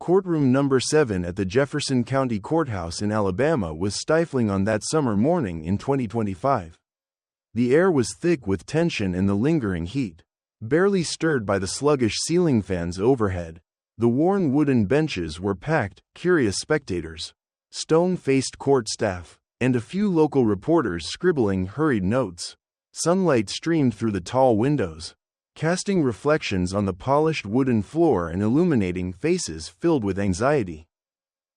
Courtroom number 7 at the Jefferson County Courthouse in Alabama was stifling on that summer morning in 2025. The air was thick with tension and the lingering heat, barely stirred by the sluggish ceiling fans overhead. The worn wooden benches were packed, curious spectators, stone-faced court staff, and a few local reporters scribbling hurried notes. Sunlight streamed through the tall windows, casting reflections on the polished wooden floor and illuminating faces filled with anxiety,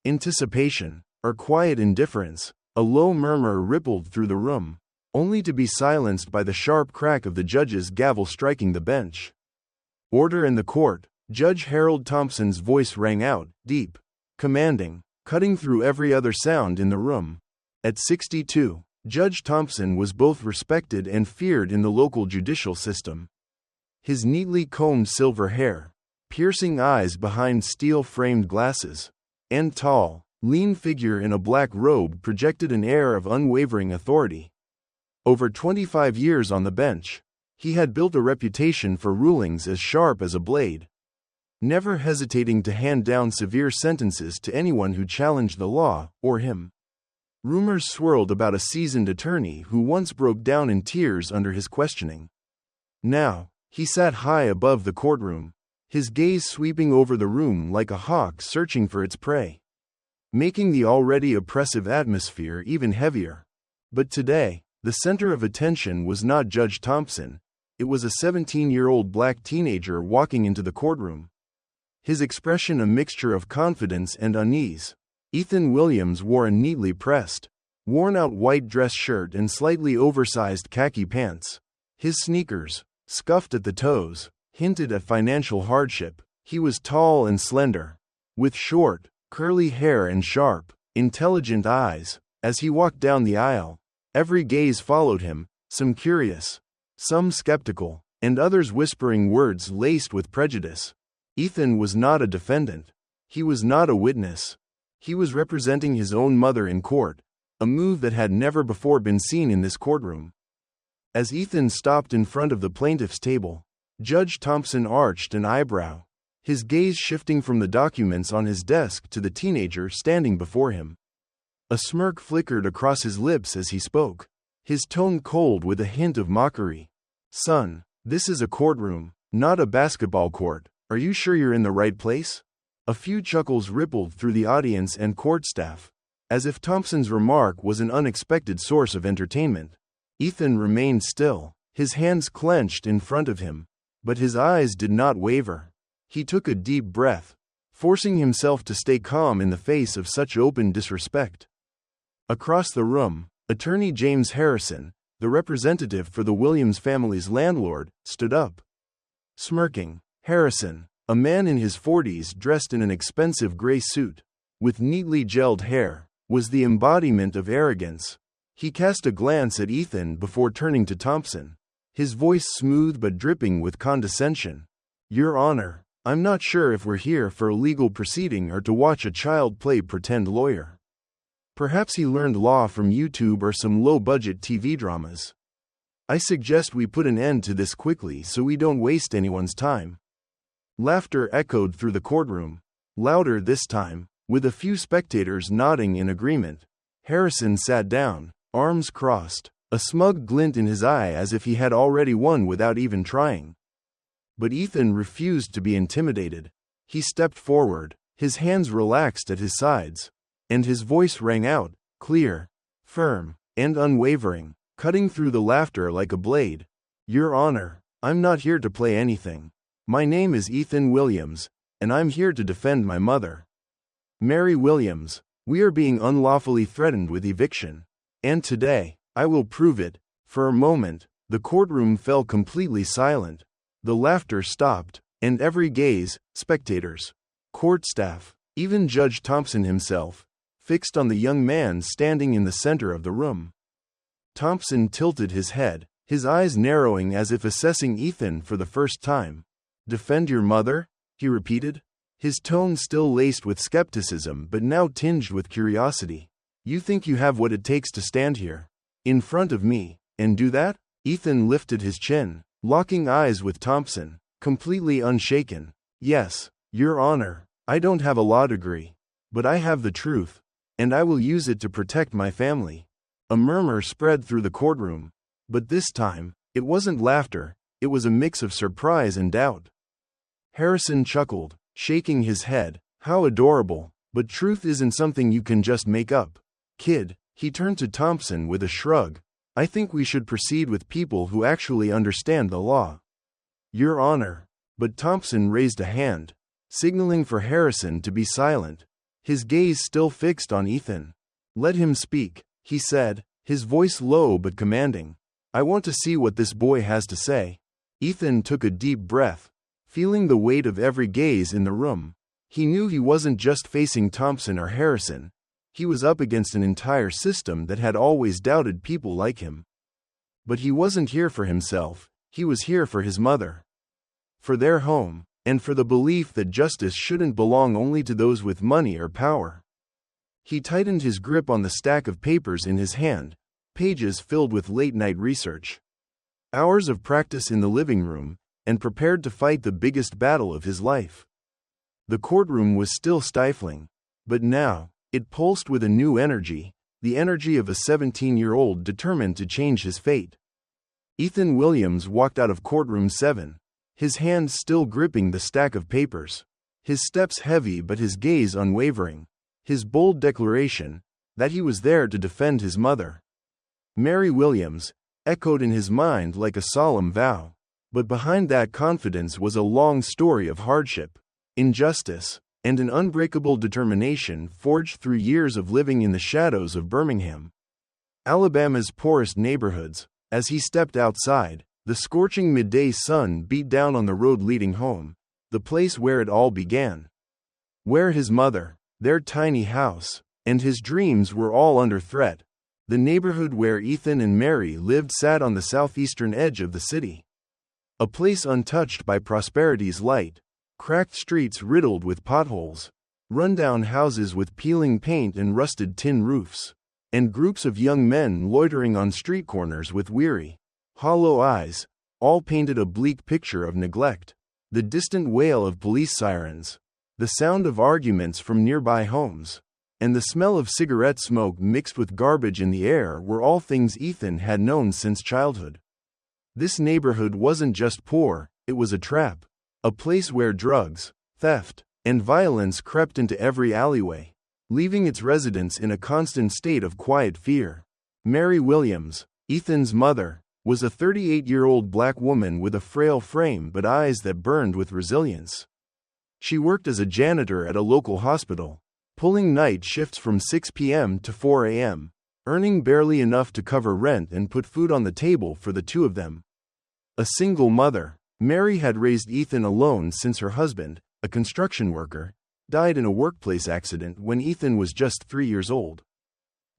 anticipation, or quiet indifference. A low murmur rippled through the room, only to be silenced by the sharp crack of the judge's gavel striking the bench. "Order in the court," Judge Harold Thompson's voice rang out, deep, commanding, cutting through every other sound in the room. At 62, Judge Thompson was both respected and feared in the local judicial system. His neatly combed silver hair, piercing eyes behind steel-framed glasses, and tall, lean figure in a black robe projected an air of unwavering authority. Over 25 years on the bench, he had built a reputation for rulings as sharp as a blade, never hesitating to hand down severe sentences to anyone who challenged the law or him. Rumors swirled about a seasoned attorney who once broke down in tears under his questioning. Now, he sat high above the courtroom, his gaze sweeping over the room like a hawk searching for its prey, making the already oppressive atmosphere even heavier. But today, the center of attention was not Judge Thompson. It was a 17-year-old black teenager walking into the courtroom, his expression a mixture of confidence and unease. Ethan Williams wore a neatly pressed, worn-out white dress shirt and slightly oversized khaki pants. His sneakers, scuffed at the toes, hinted at financial hardship. He was tall and slender, with short, curly hair and sharp, intelligent eyes. As he walked down the aisle, every gaze followed him, some curious, some skeptical, and others whispering words laced with prejudice. Ethan was not a defendant. He was not a witness. He was representing his own mother in court, a move that had never before been seen in this courtroom. As Ethan stopped in front of the plaintiff's table, Judge Thompson arched an eyebrow, his gaze shifting from the documents on his desk to the teenager standing before him. A smirk flickered across his lips as he spoke, his tone cold with a hint of mockery. "Son, this is a courtroom, not a basketball court. Are you sure you're in the right place?" A few chuckles rippled through the audience and court staff, as if Thompson's remark was an unexpected source of entertainment. Ethan remained still, his hands clenched in front of him, but his eyes did not waver. He took a deep breath, forcing himself to stay calm in the face of such open disrespect. Across the room, Attorney James Harrison, the representative for the Williams family's landlord, stood up. Smirking, Harrison, a man in his 40s dressed in an expensive gray suit, with neatly gelled hair, was the embodiment of arrogance. He cast a glance at Ethan before turning to Thompson, his voice smooth but dripping with condescension. "Your Honor, I'm not sure if we're here for a legal proceeding or to watch a child play pretend lawyer. Perhaps he learned law from YouTube or some low-budget TV dramas. I suggest we put an end to this quickly so we don't waste anyone's time." Laughter echoed through the courtroom, louder this time, with a few spectators nodding in agreement. Harrison sat down, arms crossed, a smug glint in his eye as if he had already won without even trying. But Ethan refused to be intimidated. He stepped forward, his hands relaxed at his sides, and his voice rang out, clear, firm, and unwavering, cutting through the laughter like a blade. "Your Honor, I'm not here to play anything. My name is Ethan Williams, and I'm here to defend my mother, Mary Williams. We are being unlawfully threatened with eviction. And today, I will prove it." For a moment, the courtroom fell completely silent. The laughter stopped, and every gaze, spectators, court staff, even Judge Thompson himself, fixed on the young man standing in the center of the room. Thompson tilted his head, his eyes narrowing as if assessing Ethan for the first time. "Defend your mother?" he repeated, his tone still laced with skepticism but now tinged with curiosity. "You think you have what it takes to stand here, in front of me, and do that?" Ethan lifted his chin, locking eyes with Thompson, completely unshaken. "Yes, Your Honor, I don't have a law degree, but I have the truth, and I will use it to protect my family." A murmur spread through the courtroom, but this time, it wasn't laughter, it was a mix of surprise and doubt. Harrison chuckled, shaking his head. "How adorable, but truth isn't something you can just make up, kid." He turned to Thompson with a shrug. "I think we should proceed with people who actually understand the law." "Your Honor." But Thompson raised a hand, signaling for Harrison to be silent, his gaze still fixed on Ethan. "Let him speak," he said, his voice low but commanding. "I want to see what this boy has to say." Ethan took a deep breath, feeling the weight of every gaze in the room. He knew he wasn't just facing Thompson or Harrison. He was up against an entire system that had always doubted people like him. But he wasn't here for himself, he was here for his mother. For their home, and for the belief that justice shouldn't belong only to those with money or power. He tightened his grip on the stack of papers in his hand, pages filled with late-night research. Hours of practice in the living room, and prepared to fight the biggest battle of his life. The courtroom was still stifling, but now, it pulsed with a new energy, the energy of a 17-year-old determined to change his fate. Ethan Williams walked out of courtroom 7, his hands still gripping the stack of papers, his steps heavy but his gaze unwavering, his bold declaration that he was there to defend his mother. Mary Williams, echoed in his mind like a solemn vow, but behind that confidence was a long story of hardship, injustice, and an unbreakable determination forged through years of living in the shadows of Birmingham, Alabama's poorest neighborhoods. As he stepped outside, the scorching midday sun beat down on the road leading home, the place where it all began. Where his mother, their tiny house, and his dreams were all under threat. The neighborhood where Ethan and Mary lived sat on the southeastern edge of the city. A place untouched by prosperity's light. Cracked streets riddled with potholes, rundown houses with peeling paint and rusted tin roofs, and groups of young men loitering on street corners with weary, hollow eyes, all painted a bleak picture of neglect. The distant wail of police sirens, the sound of arguments from nearby homes, and the smell of cigarette smoke mixed with garbage in the air were all things Ethan had known since childhood. This neighborhood wasn't just poor, it was a trap. A place where drugs, theft, and violence crept into every alleyway, leaving its residents in a constant state of quiet fear. Mary Williams, Ethan's mother, was a 38-year-old black woman with a frail frame but eyes that burned with resilience. She worked as a janitor at a local hospital, pulling night shifts from 6 p.m. to 4 a.m., earning barely enough to cover rent and put food on the table for the two of them. A single mother, Mary had raised Ethan alone since her husband, a construction worker, died in a workplace accident when Ethan was just 3 years old.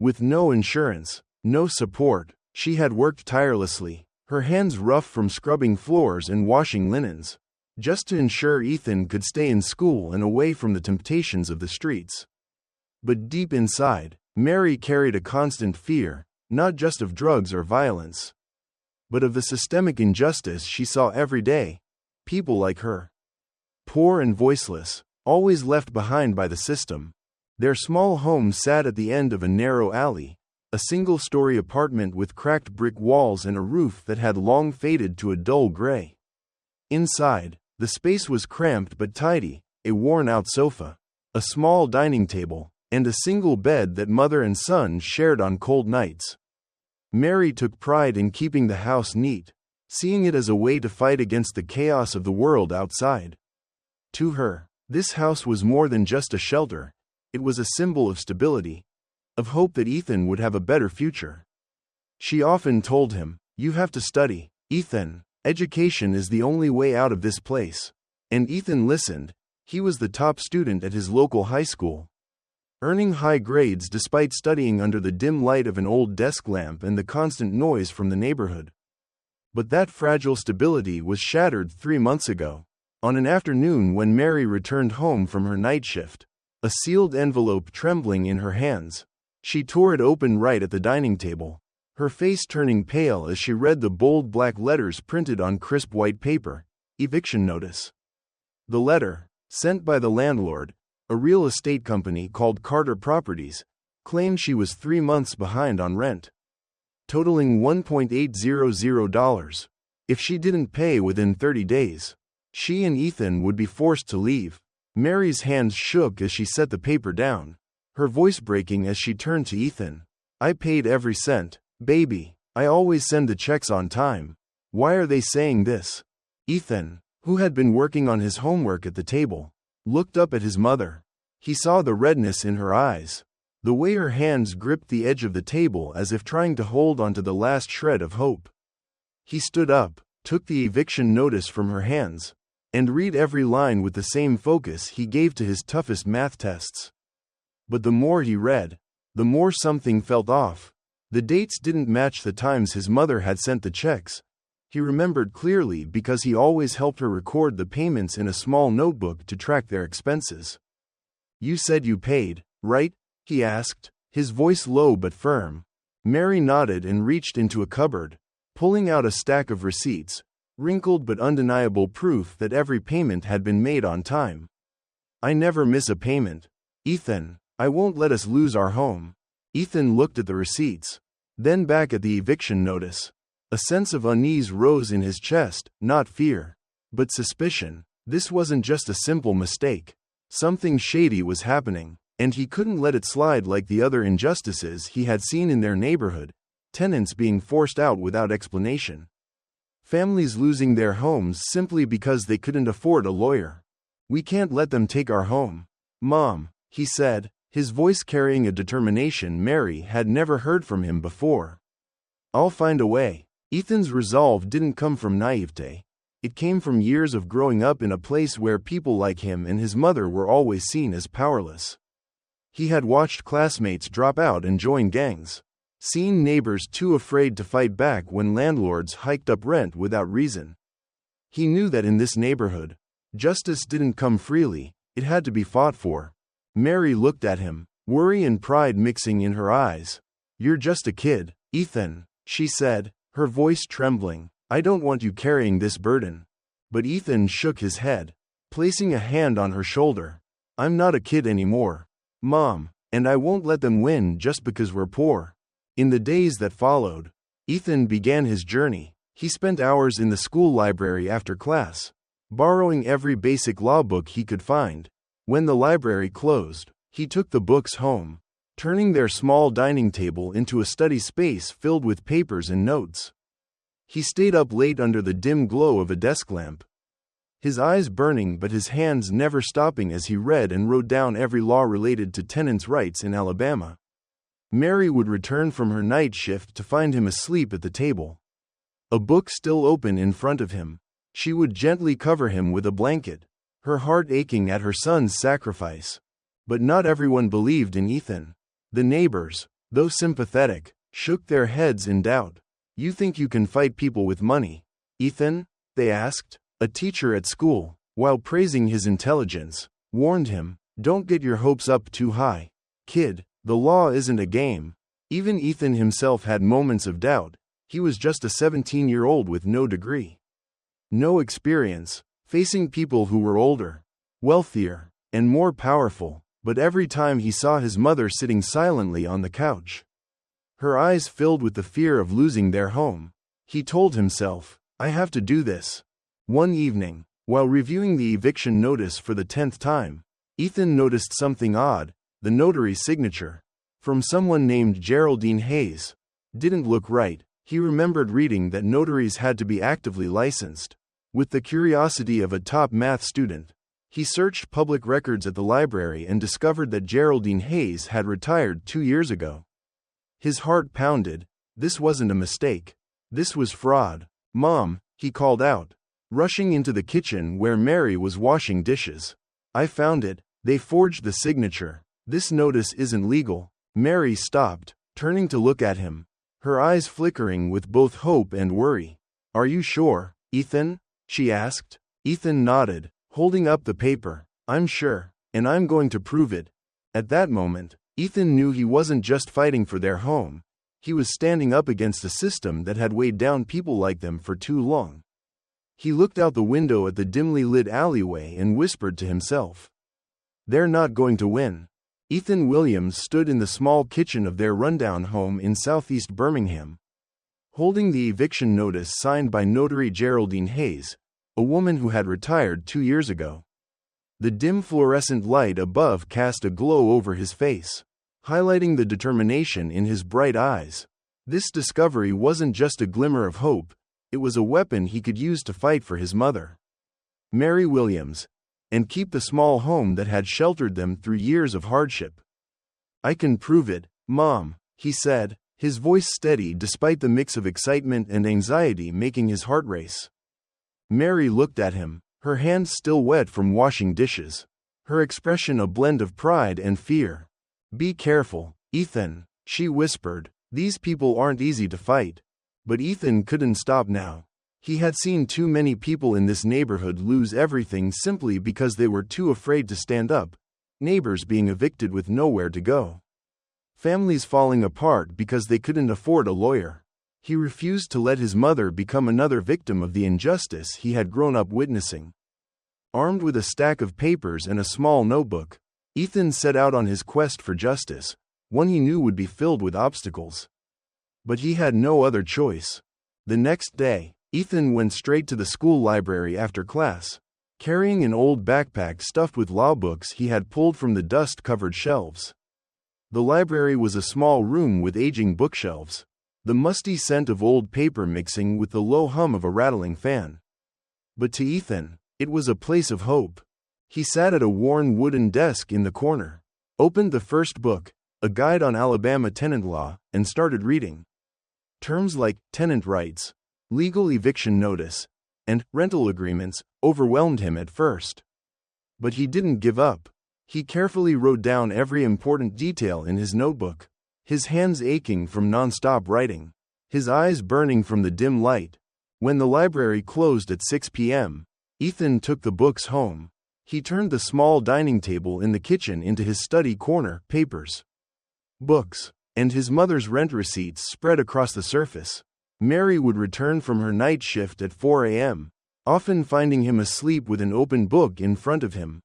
With no insurance, no support, she had worked tirelessly, her hands rough from scrubbing floors and washing linens, just to ensure Ethan could stay in school and away from the temptations of the streets. But deep inside, Mary carried a constant fear, not just of drugs or violence, but of the systemic injustice she saw every day. People like her, poor and voiceless, always left behind by the system. Their small home sat at the end of a narrow alley, a single-story apartment with cracked brick walls and a roof that had long faded to a dull gray. Inside, the space was cramped but tidy, a worn-out sofa, a small dining table, and a single bed that mother and son shared on cold nights. Mary took pride in keeping the house neat, seeing it as a way to fight against the chaos of the world outside. To her, this house was more than just a shelter, it was a symbol of stability, of hope that Ethan would have a better future. She often told him, "You have to study, Ethan, education is the only way out of this place." And Ethan listened. He was the top student at his local high school, earning high grades despite studying under the dim light of an old desk lamp and the constant noise from the neighborhood. But that fragile stability was shattered 3 months ago, on an afternoon when Mary returned home from her night shift, a sealed envelope trembling in her hands. She tore it open right at the dining table, her face turning pale as she read the bold black letters printed on crisp white paper, eviction notice. The letter, sent by the landlord, A real estate company called Carter Properties claimed she was 3 months behind on rent, totaling $1.800. If she didn't pay within 30 days, she and Ethan would be forced to leave. Mary's hands shook as she set the paper down, her voice breaking as she turned to Ethan. I paid every cent, baby. I always send the checks on time. Why are they saying this? Ethan, who had been working on his homework at the table, looked up at his mother. He saw the redness in her eyes, the way her hands gripped the edge of the table as if trying to hold onto the last shred of hope. He stood up, took the eviction notice from her hands, and read every line with the same focus he gave to his toughest math tests. But the more he read, the more something felt off. The dates didn't match the times his mother had sent the checks. He remembered clearly because he always helped her record the payments in a small notebook to track their expenses. You said you paid, right? He asked, his voice low but firm. Mary nodded and reached into a cupboard, pulling out a stack of receipts, wrinkled but undeniable proof that every payment had been made on time. I never miss a payment. Ethan, I won't let us lose our home. Ethan looked at the receipts, then back at the eviction notice. A sense of unease rose in his chest, not fear, but suspicion. This wasn't just a simple mistake. Something shady was happening, and he couldn't let it slide like the other injustices he had seen in their neighborhood, tenants being forced out without explanation, families losing their homes simply because they couldn't afford a lawyer. We can't let them take our home. Mom, he said, his voice carrying a determination Mary had never heard from him before. I'll find a way. Ethan's resolve didn't come from naivete. It came from years of growing up in a place where people like him and his mother were always seen as powerless. He had watched classmates drop out and join gangs, seen neighbors too afraid to fight back when landlords hiked up rent without reason. He knew that in this neighborhood, justice didn't come freely, it had to be fought for. Mary looked at him, worry and pride mixing in her eyes. You're just a kid, Ethan, she said, her voice trembling. I don't want you carrying this burden. But Ethan shook his head, placing a hand on her shoulder. I'm not a kid anymore, Mom, and I won't let them win just because we're poor. In the days that followed, Ethan began his journey. He spent hours in the school library after class, borrowing every basic law book he could find. When the library closed, he took the books home, turning their small dining table into a study space filled with papers and notes. He stayed up late under the dim glow of a desk lamp, his eyes burning but his hands never stopping as he read and wrote down every law related to tenants' rights in Alabama. Mary would return from her night shift to find him asleep at the table, a book still open in front of him. She would gently cover him with a blanket, her heart aching at her son's sacrifice. But not everyone believed in Ethan. The neighbors, though sympathetic, shook their heads in doubt. You think you can fight people with money, Ethan? They asked. A teacher at school, while praising his intelligence, warned him, don't get your hopes up too high. Kid, the law isn't a game. Even Ethan himself had moments of doubt. He was just a 17-year-old with no degree, no experience, facing people who were older, wealthier, and more powerful. But every time he saw his mother sitting silently on the couch, her eyes filled with the fear of losing their home, he told himself, I have to do this. One evening, while reviewing the eviction notice for the 10th time, Ethan noticed something odd. The notary's signature, from someone named Geraldine Hayes, didn't look right. He remembered reading that notaries had to be actively licensed. With the curiosity of a top math student, he searched public records at the library and discovered that Geraldine Hayes had retired 2 years ago. His heart pounded. This wasn't a mistake. This was fraud. Mom, he called out, rushing into the kitchen where Mary was washing dishes. I found it. They forged the signature. This notice isn't legal. Mary stopped, turning to look at him, her eyes flickering with both hope and worry. Are you sure, Ethan? She asked. Ethan nodded, holding up the paper. I'm sure, and I'm going to prove it. At that moment, Ethan knew he wasn't just fighting for their home. He was standing up against a system that had weighed down people like them for too long. He looked out the window at the dimly lit alleyway and whispered to himself, They're not going to win. Ethan Williams stood in the small kitchen of their rundown home in southeast Birmingham, holding the eviction notice signed by notary Geraldine Hayes, a woman who had retired 2 years ago. The dim fluorescent light above cast a glow over his face, highlighting the determination in his bright eyes. This discovery wasn't just a glimmer of hope, it was a weapon he could use to fight for his mother, Mary Williams, and keep the small home that had sheltered them through years of hardship. "I can prove it, Mom," he said, his voice steady despite the mix of excitement and anxiety making his heart race. Mary looked at him, her hands still wet from washing dishes, her expression a blend of pride and fear. "Be careful, Ethan," she whispered. These people aren't easy to fight. But Ethan couldn't stop now. He had seen too many people in this neighborhood lose everything simply because they were too afraid to stand up, neighbors being evicted with nowhere to go, families falling apart because they couldn't afford a lawyer. He refused to let his mother become another victim of the injustice he had grown up witnessing. Armed with a stack of papers and a small notebook, Ethan set out on his quest for justice, one he knew would be filled with obstacles. But he had no other choice. The next day, Ethan went straight to the school library after class, carrying an old backpack stuffed with law books he had pulled from the dust-covered shelves. The library was a small room with aging bookshelves, the musty scent of old paper mixing with the low hum of a rattling fan. But to Ethan, it was a place of hope. He sat at a worn wooden desk in the corner, opened the first book, a guide on Alabama tenant law, and started reading. Terms like tenant rights, legal eviction notice, and rental agreements overwhelmed him at first. But he didn't give up. He carefully wrote down every important detail in his notebook, his hands aching from non-stop writing, his eyes burning from the dim light. When the library closed at 6 p.m., Ethan took the books home. He turned the small dining table in the kitchen into his study corner, papers, books, and his mother's rent receipts spread across the surface. Mary would return from her night shift at 4 a.m., often finding him asleep with an open book in front of him,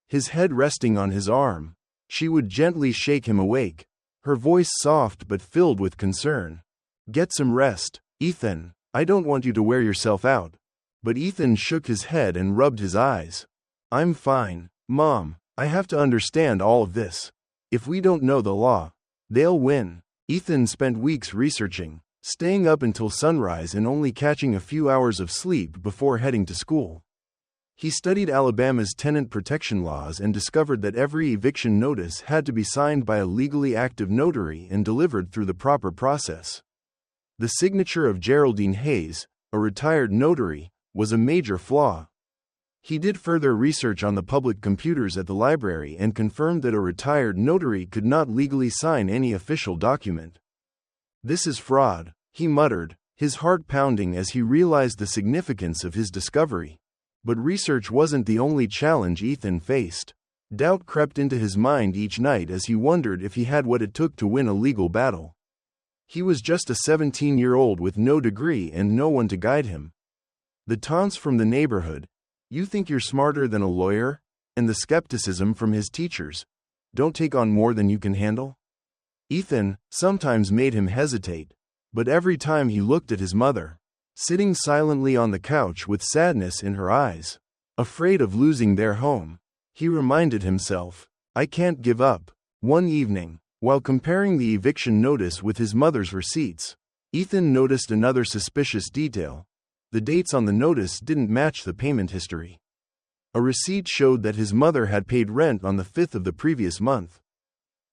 his head resting on his arm. She would gently shake him awake, her voice soft but filled with concern. "Get some rest, Ethan. I don't want you to wear yourself out." But Ethan shook his head and rubbed his eyes. "I'm fine, Mom. I have to understand all of this. If we don't know the law, they'll win." Ethan spent weeks researching, staying up until sunrise and only catching a few hours of sleep before heading to school. He studied Alabama's tenant protection laws and discovered that every eviction notice had to be signed by a legally active notary and delivered through the proper process. The signature of Geraldine Hayes, a retired notary, was a major flaw. He did further research on the public computers at the library and confirmed that a retired notary could not legally sign any official document. "This is fraud," he muttered, his heart pounding as he realized the significance of his discovery. But research wasn't the only challenge Ethan faced. Doubt crept into his mind each night as he wondered if he had what it took to win a legal battle. He was just a 17-year-old with no degree and no one to guide him. The taunts from the neighborhood, "You think you're smarter than a lawyer?" and the skepticism from his teachers, "Don't take on more than you can handle?" Ethan sometimes made him hesitate, but every time he looked at his mother, sitting silently on the couch with sadness in her eyes, afraid of losing their home, he reminded himself, "I can't give up." One evening, while comparing the eviction notice with his mother's receipts, Ethan noticed another suspicious detail. The dates on the notice didn't match the payment history. A receipt showed that his mother had paid rent on the 5th of the previous month,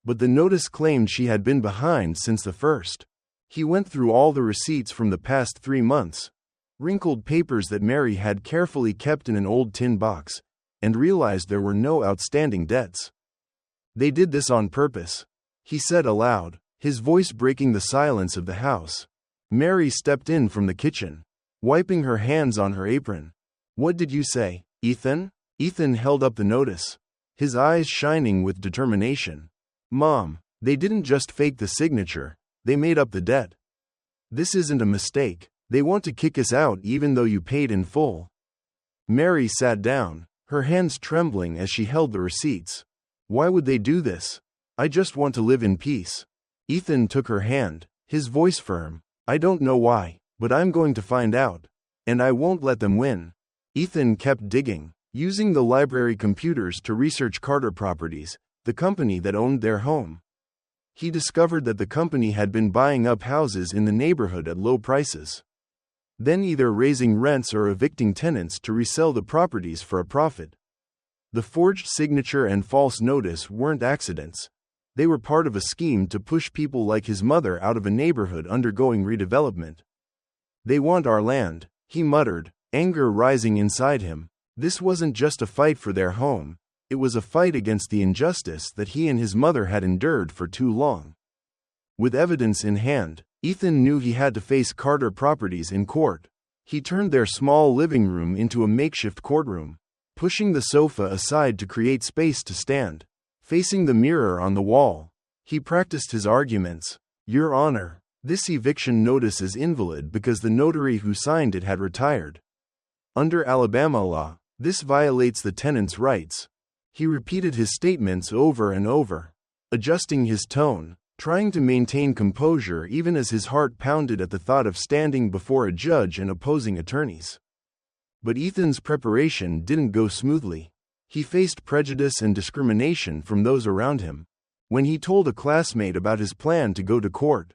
but the notice claimed she had been behind since the 1st. He went through all the receipts from the past 3 months, wrinkled papers that Mary had carefully kept in an old tin box, and realized there were no outstanding debts. "They did this on purpose," he said aloud, his voice breaking the silence of the house. Mary stepped in from the kitchen, wiping her hands on her apron. "What did you say, Ethan?" Ethan held up the notice, his eyes shining with determination. "Mom, they didn't just fake the signature, they made up the debt. This isn't a mistake. They want to kick us out even though you paid in full." Mary sat down, her hands trembling as she held the receipts. Why would they do this? I just want to live in peace. Ethan took her hand, his voice firm. I don't know why, but I'm going to find out. And I won't let them win. Ethan kept digging, using the library computers to research Carter Properties, the company that owned their home. He discovered that the company had been buying up houses in the neighborhood at low prices, then either raising rents or evicting tenants to resell the properties for a profit. The forged signature and false notice weren't accidents. They were part of a scheme to push people like his mother out of a neighborhood undergoing redevelopment. They want our land, he muttered, anger rising inside him. This wasn't just a fight for their home. It was a fight against the injustice that he and his mother had endured for too long. With evidence in hand, Ethan knew he had to face Carter Properties in court. He turned their small living room into a makeshift courtroom, pushing the sofa aside to create space to stand. Facing the mirror on the wall, he practiced his arguments. Your Honor, this eviction notice is invalid because the notary who signed it had retired. Under Alabama law, this violates the tenant's rights. He repeated his statements over and over, adjusting his tone, trying to maintain composure even as his heart pounded at the thought of standing before a judge and opposing attorneys. But Ethan's preparation didn't go smoothly. He faced prejudice and discrimination from those around him. When he told a classmate about his plan to go to court,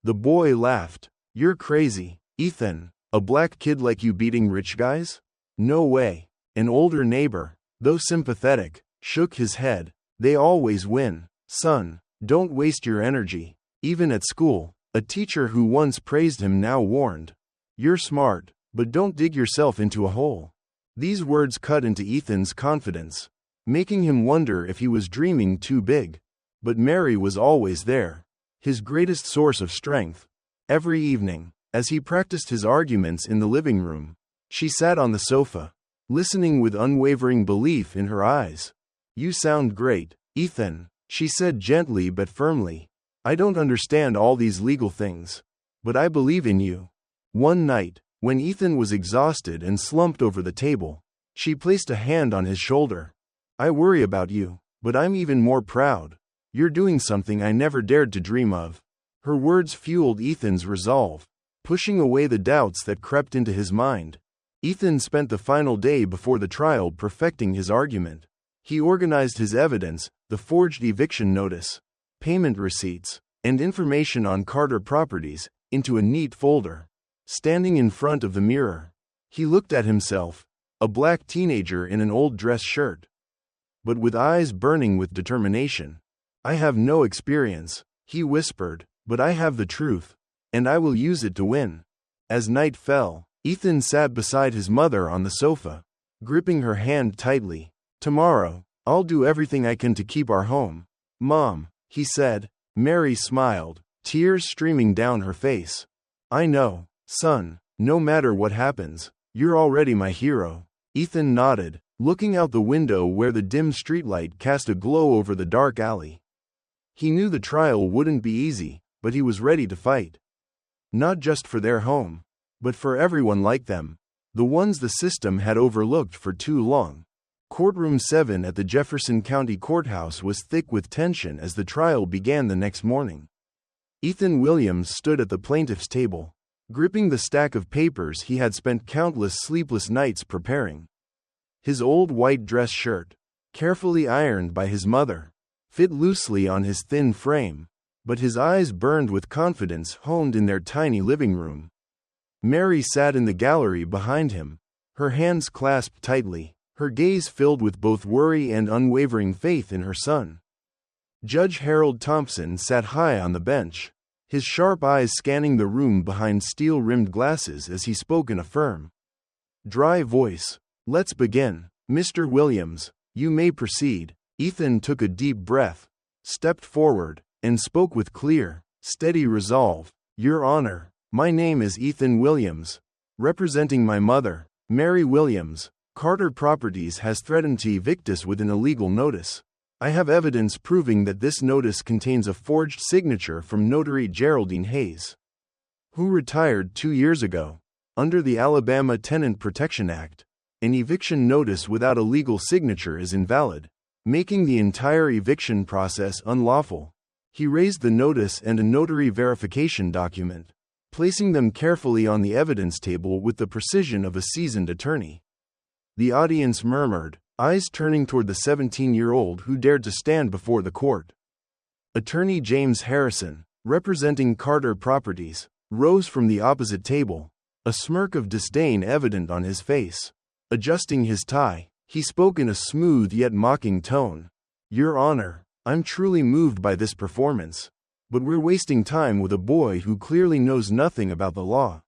the boy laughed. You're crazy, Ethan. A black kid like you beating rich guys? No way. An older neighbor, though sympathetic, shook his head. They always win. Son, don't waste your energy. Even at school, a teacher who once praised him now warned. You're smart, but don't dig yourself into a hole. These words cut into Ethan's confidence, making him wonder if he was dreaming too big. But Mary was always there, his greatest source of strength. Every evening, as he practiced his arguments in the living room, she sat on the sofa, listening with unwavering belief in her eyes. You sound great, Ethan, she said gently but firmly. I don't understand all these legal things, but I believe in you. One night, when Ethan was exhausted and slumped over the table, she placed a hand on his shoulder. I worry about you, but I'm even more proud. You're doing something I never dared to dream of. Her words fueled Ethan's resolve, pushing away the doubts that crept into his mind. Ethan spent the final day before the trial perfecting his argument. He organized his evidence, the forged eviction notice, payment receipts, and information on Carter Properties, into a neat folder. Standing in front of the mirror, he looked at himself, a black teenager in an old dress shirt, but with eyes burning with determination. I have no experience, he whispered, but I have the truth, and I will use it to win. As night fell, Ethan sat beside his mother on the sofa, gripping her hand tightly. Tomorrow, I'll do everything I can to keep our home. Mom, he said. Mary smiled, tears streaming down her face. I know. Son, no matter what happens, you're already my hero. Ethan nodded, looking out the window where the dim streetlight cast a glow over the dark alley. He knew the trial wouldn't be easy, but he was ready to fight. Not just for their home, but for everyone like them, the ones the system had overlooked for too long. Courtroom 7 at the Jefferson County Courthouse was thick with tension as the trial began the next morning. Ethan Williams stood at the plaintiff's table, gripping the stack of papers he had spent countless sleepless nights preparing. His old white dress shirt, carefully ironed by his mother, fit loosely on his thin frame, but his eyes burned with confidence honed in their tiny living room. Mary sat in the gallery behind him, her hands clasped tightly, her gaze filled with both worry and unwavering faith in her son. Judge Harold Thompson sat high on the bench, his sharp eyes scanning the room behind steel-rimmed glasses as he spoke in a firm, dry voice. Let's begin. Mr. Williams, you may proceed. Ethan took a deep breath, stepped forward, and spoke with clear, steady resolve. Your Honor, my name is Ethan Williams, representing my mother, Mary Williams. Carter Properties has threatened to evict us with an illegal notice. I have evidence proving that this notice contains a forged signature from Notary Geraldine Hayes, who retired 2 years ago, under the Alabama Tenant Protection Act. An eviction notice without a legal signature is invalid, making the entire eviction process unlawful. He raised the notice and a notary verification document, placing them carefully on the evidence table with the precision of a seasoned attorney. The audience murmured, eyes turning toward the 17-year-old who dared to stand before the court. Attorney James Harrison, representing Carter Properties, rose from the opposite table, a smirk of disdain evident on his face. Adjusting his tie, he spoke in a smooth yet mocking tone. "Your Honor, I'm truly moved by this performance, but we're wasting time with a boy who clearly knows nothing about the law.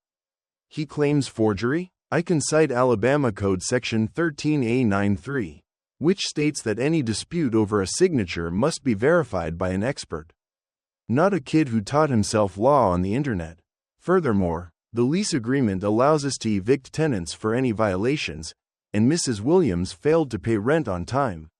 He claims forgery? I can cite Alabama Code Section 13A93, which states that any dispute over a signature must be verified by an expert, not a kid who taught himself law on the internet. Furthermore, the lease agreement allows us to evict tenants for any violations, and Mrs. Williams failed to pay rent on time."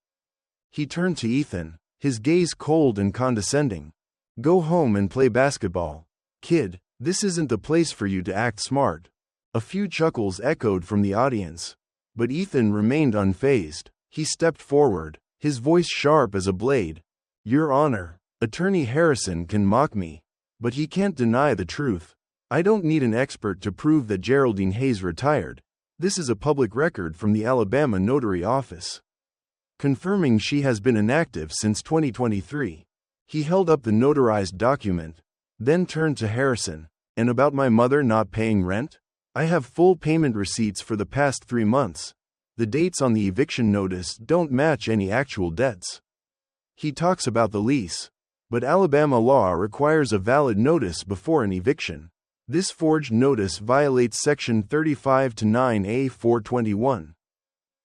He turned to Ethan, his gaze cold and condescending. "Go home and play basketball. Kid, this isn't the place for you to act smart." A few chuckles echoed from the audience, but Ethan remained unfazed. He stepped forward, his voice sharp as a blade. "Your Honor, Attorney Harrison can mock me, but he can't deny the truth. I don't need an expert to prove that Geraldine Hayes retired. This is a public record from the Alabama Notary Office, confirming she has been inactive since 2023. He held up the notarized document, then turned to Harrison. "And about my mother not paying rent? I have full payment receipts for the past 3 months. The dates on the eviction notice don't match any actual debts." He talks about the lease, but Alabama law requires a valid notice before an eviction. This forged notice violates Section 35-9A-421.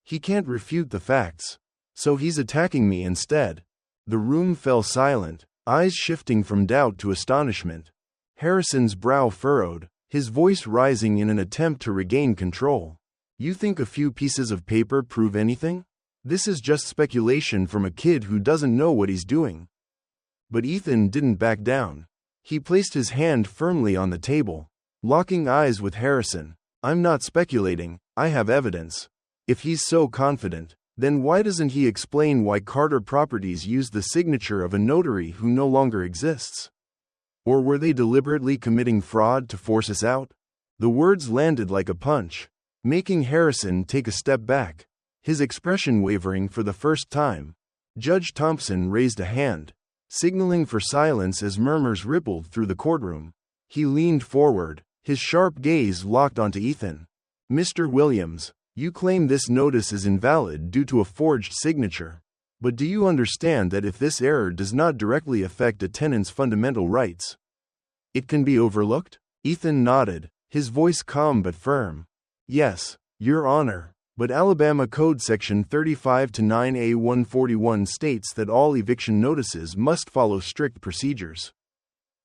He can't refute the facts, so he's attacking me instead. The room fell silent, eyes shifting from doubt to astonishment. Harrison's brow furrowed, his voice rising in an attempt to regain control. "You think a few pieces of paper prove anything? This is just speculation from a kid who doesn't know what he's doing." But Ethan didn't back down. He placed his hand firmly on the table, locking eyes with Harrison. "I'm not speculating, I have evidence." If he's so confident, then why doesn't he explain why Carter Properties used the signature of a notary who no longer exists? Or were they deliberately committing fraud to force us out? The words landed like a punch, making Harrison take a step back, his expression wavering for the first time. Judge Thompson raised a hand, signaling for silence as murmurs rippled through the courtroom. He leaned forward, his sharp gaze locked onto Ethan. "Mr. Williams, you claim this notice is invalid due to a forged signature. But do you understand that if this error does not directly affect a tenant's fundamental rights, it can be overlooked?" Ethan nodded, his voice calm but firm. "Yes, Your Honor. But Alabama Code Section 35-9A-141 states that all eviction notices must follow strict procedures,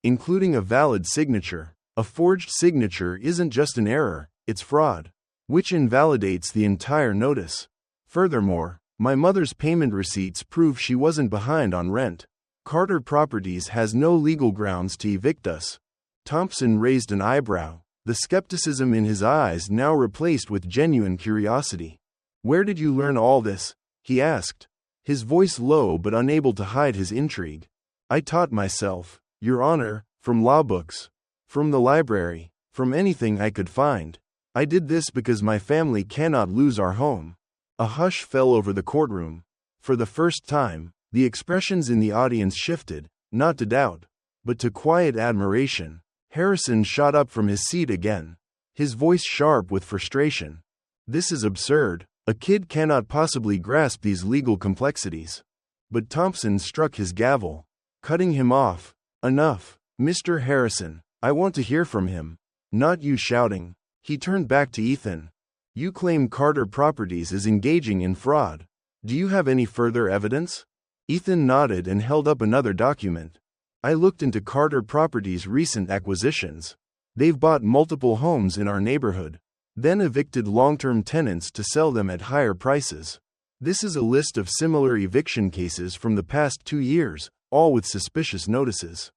including a valid signature. A forged signature isn't just an error, it's fraud, which invalidates the entire notice. Furthermore, my mother's payment receipts prove she wasn't behind on rent. Carter Properties has no legal grounds to evict us." Thompson raised an eyebrow, the skepticism in his eyes now replaced with genuine curiosity. "Where did you learn all this?" he asked, his voice low but unable to hide his intrigue. "I taught myself, Your Honor, from law books, from the library, from anything I could find. I did this because my family cannot lose our home." A hush fell over the courtroom. For the first time, the expressions in the audience shifted, not to doubt, but to quiet admiration. Harrison shot up from his seat again, his voice sharp with frustration. "This is absurd. A kid cannot possibly grasp these legal complexities." But Thompson struck his gavel, cutting him off. "Enough, Mr. Harrison. I want to hear from him, not you shouting." He turned back to Ethan. "You claim Carter Properties is engaging in fraud. Do you have any further evidence?" Ethan nodded and held up another document. "I looked into Carter Properties' recent acquisitions. They've bought multiple homes in our neighborhood, then evicted long-term tenants to sell them at higher prices. This is a list of similar eviction cases from the past 2 years, all with suspicious notices.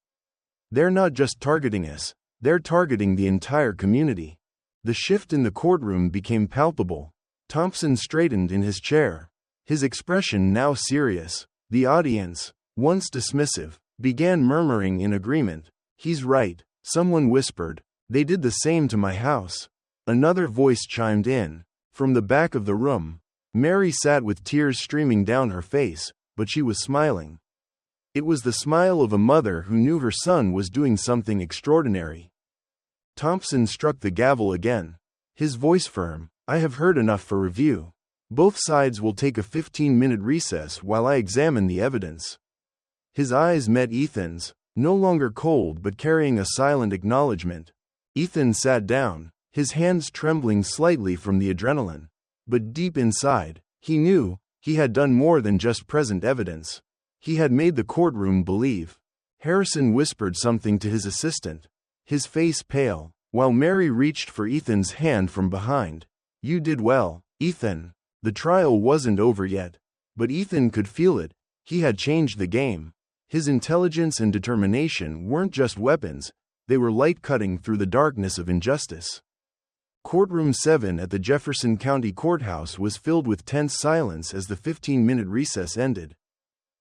They're not just targeting us, they're targeting the entire community." The shift in the courtroom became palpable. Thompson straightened in his chair, his expression now serious. The audience, once dismissive, began murmuring in agreement. "He's right," someone whispered. "They did the same to my house." Another voice chimed in. From the back of the room, Mary sat with tears streaming down her face, but she was smiling. It was the smile of a mother who knew her son was doing something extraordinary. Thompson struck the gavel again, his voice firm. "I have heard enough for review. Both sides will take a 15-minute recess while I examine the evidence." His eyes met Ethan's, no longer cold but carrying a silent acknowledgement. Ethan sat down, his hands trembling slightly from the adrenaline. But deep inside, he knew, he had done more than just present evidence. He had made the courtroom believe. Harrison whispered something to his assistant, his face pale, while Mary reached for Ethan's hand from behind. "You did well, Ethan." The trial wasn't over yet, but Ethan could feel it. He had changed the game. His intelligence and determination weren't just weapons, they were light cutting through the darkness of injustice. Courtroom 7 at the Jefferson County Courthouse was filled with tense silence as the 15-minute recess ended.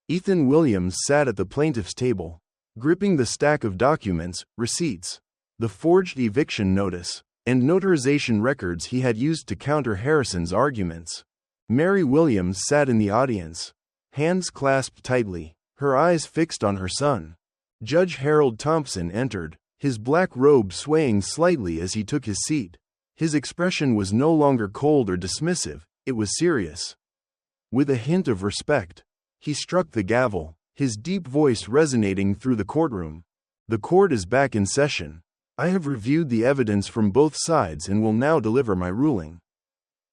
Ethan Williams sat at the plaintiff's table, gripping the stack of documents, receipts, the forged eviction notice, and notarization records he had used to counter Harrison's arguments. Mary Williams sat in the audience, hands clasped tightly, her eyes fixed on her son. Judge Harold Thompson entered, his black robe swaying slightly as he took his seat. His expression was no longer cold or dismissive, it was serious. With a hint of respect, he struck the gavel, his deep voice resonating through the courtroom. "The court is back in session. I have reviewed the evidence from both sides and will now deliver my ruling."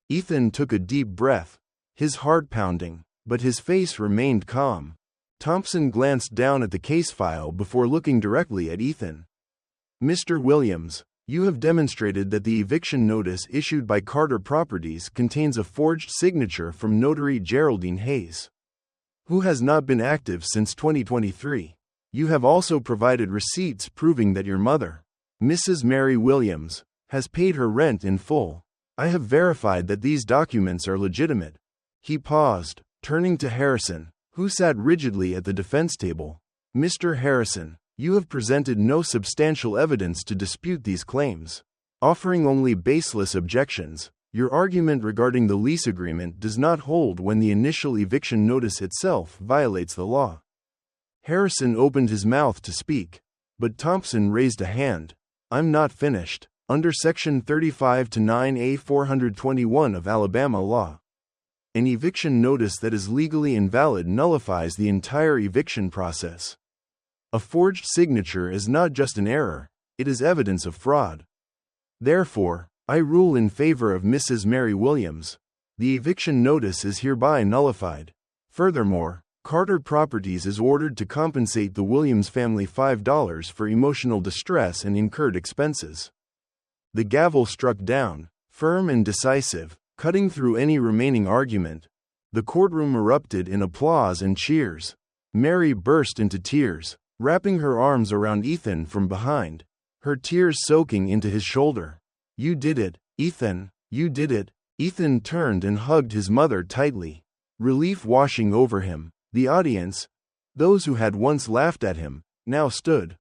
Ethan took a deep breath, his heart pounding, but his face remained calm. Thompson glanced down at the case file before looking directly at Ethan. "Mr. Williams, you have demonstrated that the eviction notice issued by Carter Properties contains a forged signature from notary Geraldine Hayes, who has not been active since 2023. You have also provided receipts proving that your mother, Mrs. Mary Williams, has paid her rent in full. I have verified that these documents are legitimate." He paused, turning to Harrison, who sat rigidly at the defense table. "Mr. Harrison, you have presented no substantial evidence to dispute these claims, offering only baseless objections. Your argument regarding the lease agreement does not hold when the initial eviction notice itself violates the law." Harrison opened his mouth to speak, but Thompson raised a hand. "I'm not finished. Under Section 35-9A 421 of Alabama law, an eviction notice that is legally invalid nullifies the entire eviction process. A forged signature is not just an error, it is evidence of fraud. Therefore, I rule in favor of Mrs. Mary Williams. The eviction notice is hereby nullified. Furthermore, Carter Properties is ordered to compensate the Williams family $5 for emotional distress and incurred expenses." The gavel struck down, firm and decisive, cutting through any remaining argument. The courtroom erupted in applause and cheers. Mary burst into tears, wrapping her arms around Ethan from behind, her tears soaking into his shoulder. "You did it, Ethan, you did it." Ethan turned and hugged his mother tightly, relief washing over him. The audience, those who had once laughed at him, now stood,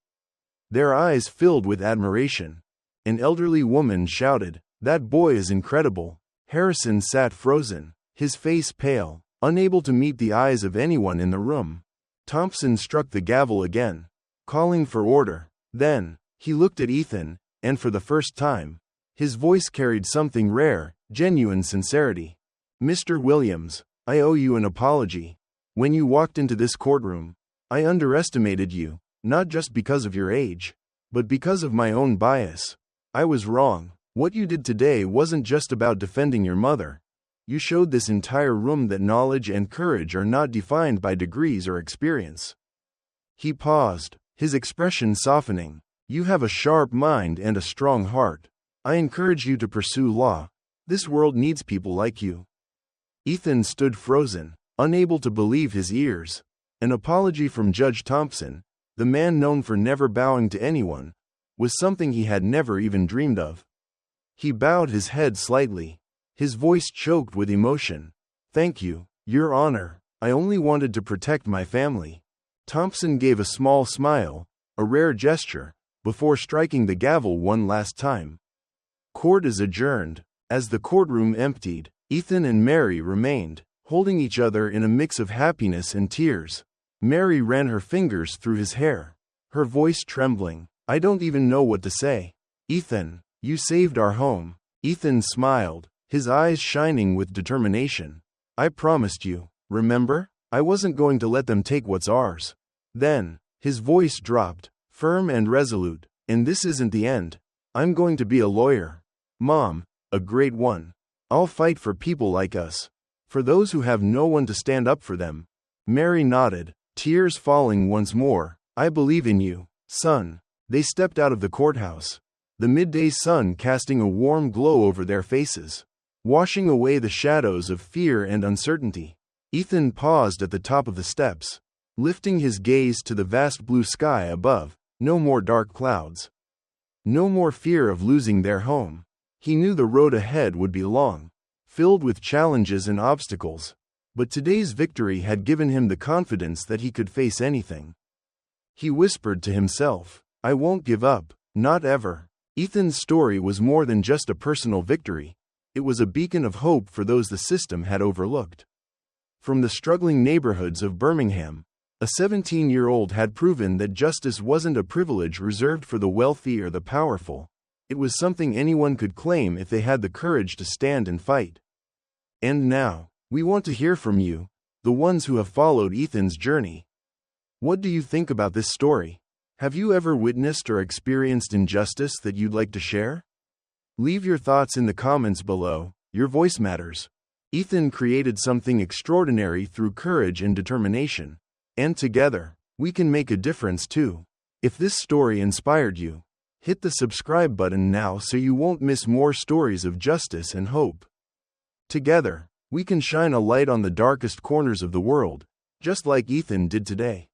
their eyes filled with admiration. An elderly woman shouted, "That boy is incredible." Harrison sat frozen, his face pale, unable to meet the eyes of anyone in the room. Thompson struck the gavel again, calling for order. Then, he looked at Ethan, and for the first time, his voice carried something rare, genuine sincerity. "Mr. Williams, I owe you an apology. When you walked into this courtroom, I underestimated you, not just because of your age, but because of my own bias. I was wrong. What you did today wasn't just about defending your mother. You showed this entire room that knowledge and courage are not defined by degrees or experience." He paused, his expression softening. "You have a sharp mind and a strong heart. I encourage you to pursue law. This world needs people like you." Ethan stood frozen, unable to believe his ears. An apology from Judge Thompson, the man known for never bowing to anyone, was something he had never even dreamed of. He bowed his head slightly, his voice choked with emotion. "Thank you, Your Honor. I only wanted to protect my family." Thompson gave a small smile, a rare gesture, before striking the gavel one last time. Court is adjourned. As the courtroom emptied, Ethan and Mary remained, holding each other in a mix of happiness and tears. Mary ran her fingers through his hair, her voice trembling. "I don't even know what to say. Ethan, you saved our home." Ethan smiled, his eyes shining with determination. "I promised you, remember? I wasn't going to let them take what's ours." Then, his voice dropped, firm and resolute. "And this isn't the end. I'm going to be a lawyer. Mom, a great one. I'll fight for people like us. For those who have no one to stand up for them." Mary nodded, tears falling once more. "I believe in you, son." They stepped out of the courthouse, the midday sun casting a warm glow over their faces, washing away the shadows of fear and uncertainty. Ethan paused at the top of the steps, lifting his gaze to the vast blue sky above. No more dark clouds. No more fear of losing their home. He knew the road ahead would be long, filled with challenges and obstacles, but today's victory had given him the confidence that he could face anything. He whispered to himself, "I won't give up, not ever." Ethan's story was more than just a personal victory. It was a beacon of hope for those the system had overlooked. From the struggling neighborhoods of Birmingham, a 17-year-old had proven that justice wasn't a privilege reserved for the wealthy or the powerful. It was something anyone could claim if they had the courage to stand and fight. And now, we want to hear from you, the ones who have followed Ethan's journey. What do you think about this story? Have you ever witnessed or experienced injustice that you'd like to share? Leave your thoughts in the comments below. Your voice matters. Ethan created something extraordinary through courage and determination. And together, we can make a difference too. If this story inspired you, hit the subscribe button now so you won't miss more stories of justice and hope. Together, we can shine a light on the darkest corners of the world, just like Ethan did today.